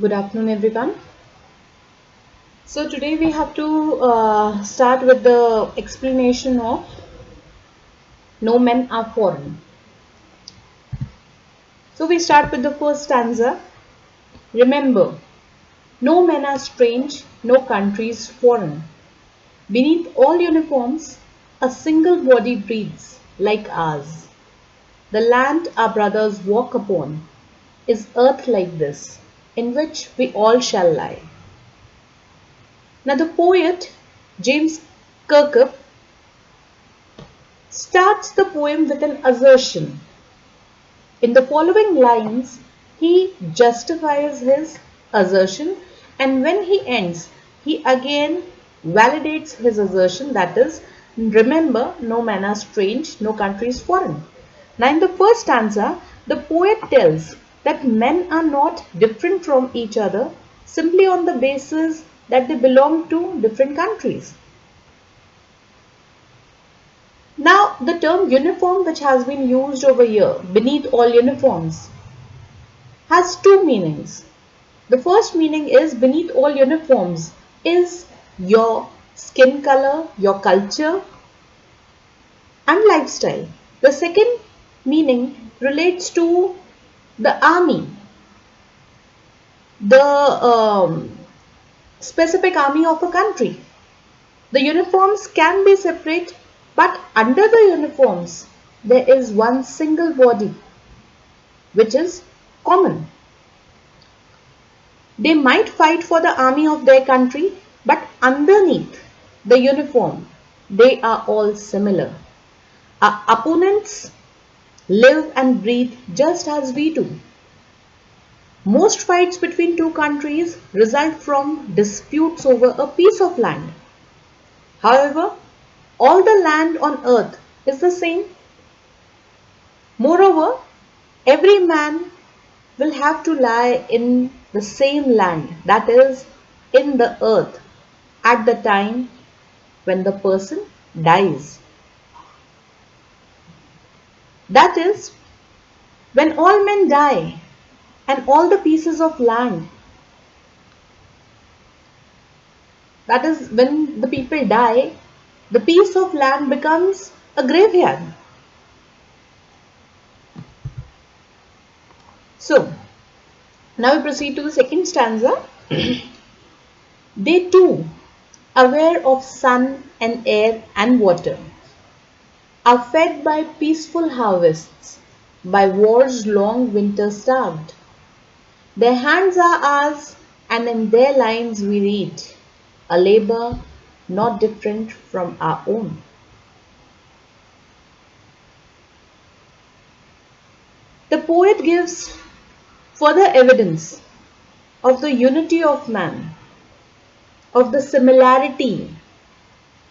Good afternoon, everyone. So today we have to start with the explanation of No Men Are Foreign. So we start with the first stanza. Remember, no men are strange, no country is foreign. Beneath all uniforms, a single body breathes like ours. The land our brothers walk upon is earth like this, in which we all shall lie. Now the poet James Kirkup starts the poem with an assertion. In the following lines, he justifies his assertion, and when he ends, he again validates his assertion, that is, remember, no man is strange, no country is foreign. Now, in the first stanza, the poet tells that men are not different from each other simply on the basis that they belong to different countries. Now, the term uniform, which has been used over here, beneath all uniforms, has two meanings. The first meaning is beneath all uniforms is your skin color, your culture, and lifestyle. The second meaning relates to the army, the specific army of a country. The uniforms can be separate, but under the uniforms, there is one single body which is common. They might fight for the army of their country, but underneath the uniform, they are all similar. Our opponents live and breathe just as we do. Most fights between two countries result from disputes over a piece of land. However, all the land on earth is the same. Moreover, every man will have to lie in the same land, that is, in the earth, at the time when the person dies. That is, when all men die and all the pieces of land, that is, when the people die, the piece of land becomes a graveyard. So, now we proceed to the second stanza. They too, aware of sun and air and water, are fed by peaceful harvests, by war's long winter starved. Their hands are ours, and in their lines we read a labor not different from our own. The poet gives further evidence of the unity of man, of the similarity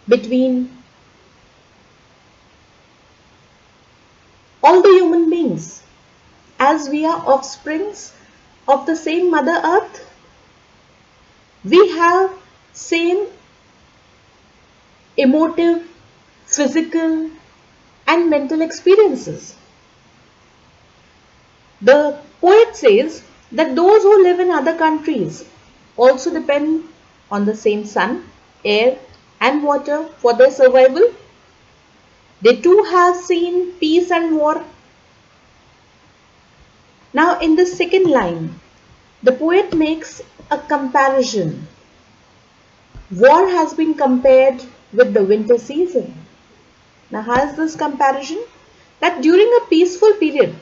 between all the human beings, as we are offsprings of the same Mother Earth. We have same emotive, physical, and mental experiences. The poet says that those who live in other countries also depend on the same sun, air, and water for their survival. They too have seen peace and war. Now, in the second line, the poet makes a comparison. War has been compared with the winter season. Now, how is this comparison? That during a peaceful period,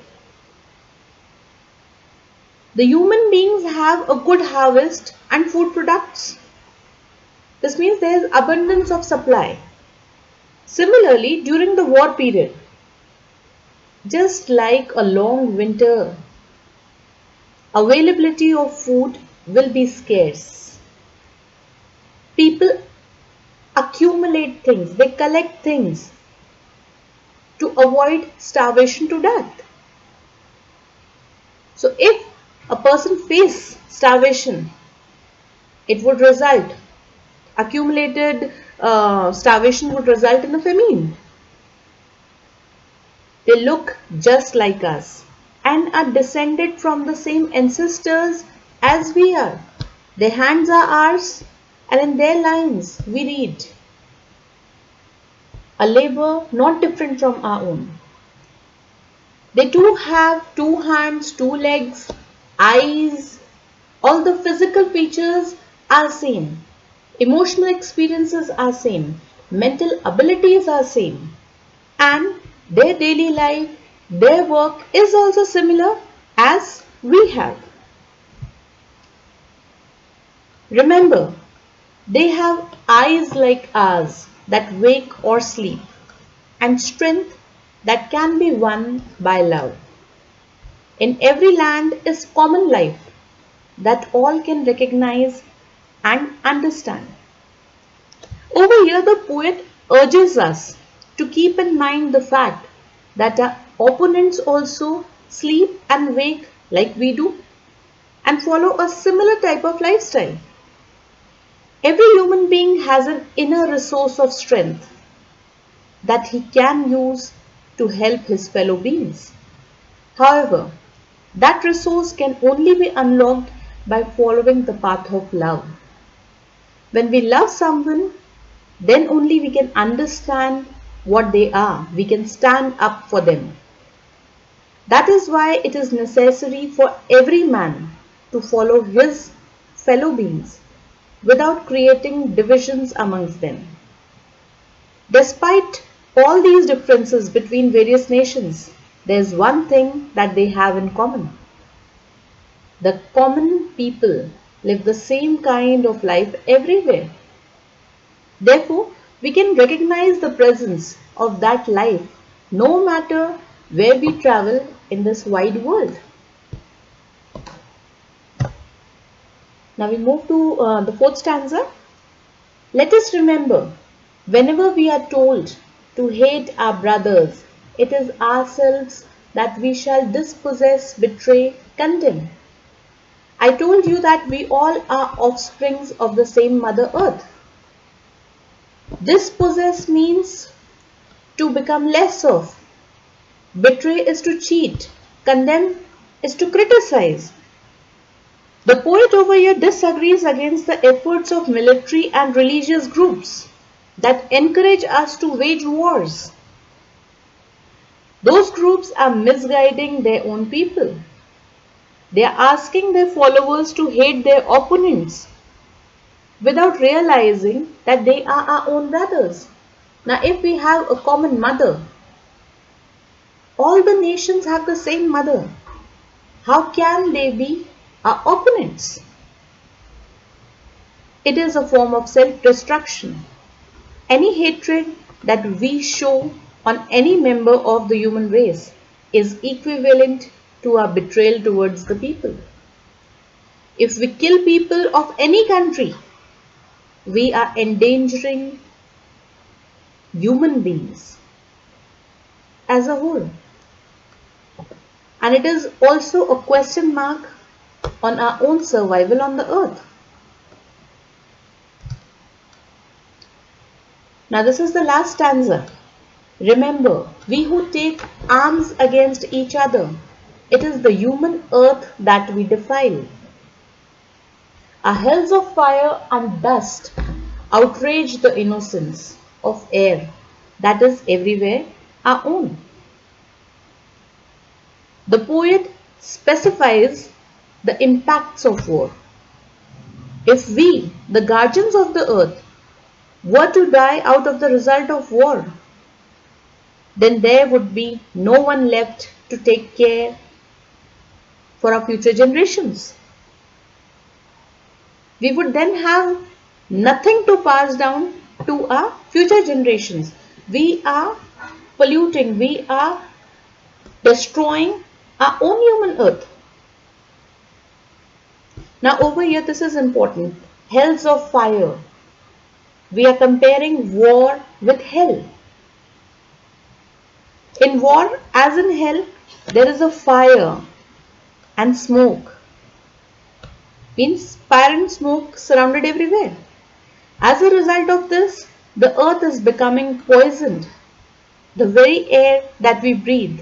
the human beings have a good harvest and food products. This means there is abundance of supply. Similarly, during the war period, just like a long winter, availability of food will be scarce. People accumulate things, they collect things to avoid starvation to death. So, if a person faces starvation, it would result, accumulated starvation would result in a famine. They look just like us and are descended from the same ancestors as we are. Their hands are ours, and in their lines we read a labor not different from our own. They too have two hands, two legs, eyes, all the physical features are same. Emotional experiences are same. Mental abilities are same. And their daily life, their work is also similar as we have. Remember, they have eyes like ours that wake or sleep, and strength that can be won by love. In every land is common life that all can recognize and understand. Over here, the poet urges us to keep in mind the fact that our opponents also sleep and wake like we do and follow a similar type of lifestyle. Every human being has an inner resource of strength that he can use to help his fellow beings. However, that resource can only be unlocked by following the path of love. When we love someone, then only we can understand what they are. We can stand up for them. That is why it is necessary for every man to follow his fellow beings without creating divisions amongst them. Despite all these differences between various nations, there is one thing that they have in common. The common people live the same kind of life everywhere. Therefore, we can recognize the presence of that life no matter where we travel in this wide world. Now we move to the fourth stanza. Let us remember, whenever we are told to hate our brothers, it is ourselves that we shall dispossess, betray, condemn. I told you that we all are offsprings of the same Mother Earth. Dispossess means to become less of. Betray is to cheat. Condemn is to criticize. The poet over here disagrees against the efforts of military and religious groups that encourage us to wage wars. Those groups are misguiding their own people. They are asking their followers to hate their opponents without realizing that they are our own brothers. Now, if we have a common mother, all the nations have the same mother. How can they be our opponents? It is a form of self-destruction. Any hatred that we show on any member of the human race is equivalent to our betrayal towards the people. If we kill people of any country, we are endangering human beings as a whole. And it is also a question mark on our own survival on the earth. Now this is the last stanza. Remember, we who take arms against each other, it is the human earth that we defile. Our hells of fire and dust outrage the innocence of air that is everywhere our own. The poet specifies the impacts of war. If we, the guardians of the earth, were to die out of the result of war, then there would be no one left to take care for our future generations. We would then have nothing to pass down to our future generations. We are polluting, we are destroying our own human earth. Now over here this is important. Hells of fire. We are comparing war with hell. In war, as in hell, there is a fire and smoke. Means fire and smoke surrounded everywhere. As a result of this, the earth is becoming poisoned. The very air that we breathe